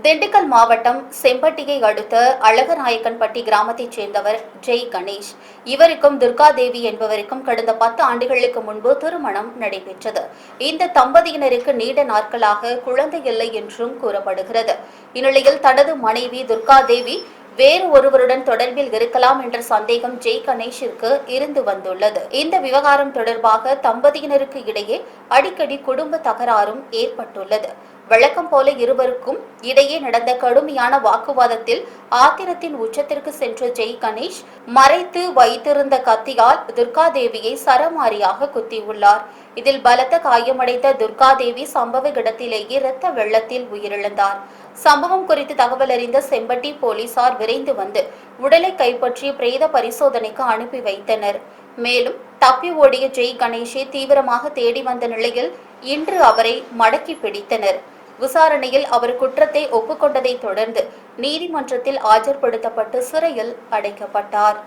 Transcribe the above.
திண்டுக்கல் மாவட்டம் செம்பட்டியை அடுத்த அழகநாயக்கன்பட்டி கிராமத்தைச் சேர்ந்தவர் ஜெய் கணேஷ். இவருக்கும் துர்காதேவி என்பவருக்கும் கடந்த 10 ஆண்டுகளுக்கு முன்பு திருமணம் நடைபெற்றது. இந்த தம்பதியினருக்கு நீண்ட நாட்களாக குழந்தை இல்லை என்றும் கூறப்படுகிறது. இந்நிலையில் தனது மனைவி துர்காதேவி வேறு ஒருவருடன் தொடர்பில் இருக்கலாம் என்ற சந்தேகம் ஜெய் கணேஷிற்கு இருந்து வந்துள்ளது. இந்த விவகாரம் தொடர்பாக தம்பதியினருக்கு இடையே அடிக்கடி குடும்ப தகராறும் ஏற்பட்டுள்ளது. வழக்கம் போல இருவருக்கும் இடையே நடந்த கடுமையான வாக்குவாதத்தில் ஆத்திரத்தின் உச்சத்திற்கு சென்ற ஜெய் கணேஷ் மறைத்து வைத்திருந்த கத்தியால் துர்காதேவியை சரமாரியாக குத்தியுள்ளார். இதில் பலத்த காயமடைந்த துர்காதேவி சம்பவ இடத்திலேயே இரத்த வெள்ளத்தில் உயிரிழந்தார். சம்பவம் குறித்து தகவல் அறிந்த செம்பட்டி போலீசார் விரைந்து வந்து உடலை கைப்பற்றி பிரேத பரிசோதனைக்கு அனுப்பி வைத்தனர். மேலும் தப்பி ஓடிய ஜெய் கணேஷை தீவிரமாக தேடி வந்த நிலையில் இன்று அவரை மடக்கி பிடித்தனர். விசாரணையில் அவர் குற்றத்தை ஒப்புக்கொண்டதை தொடர்ந்து நீதிமன்றத்தில் ஆஜர்படுத்தப்பட்டு சிறையில் அடைக்கப்பட்டார்.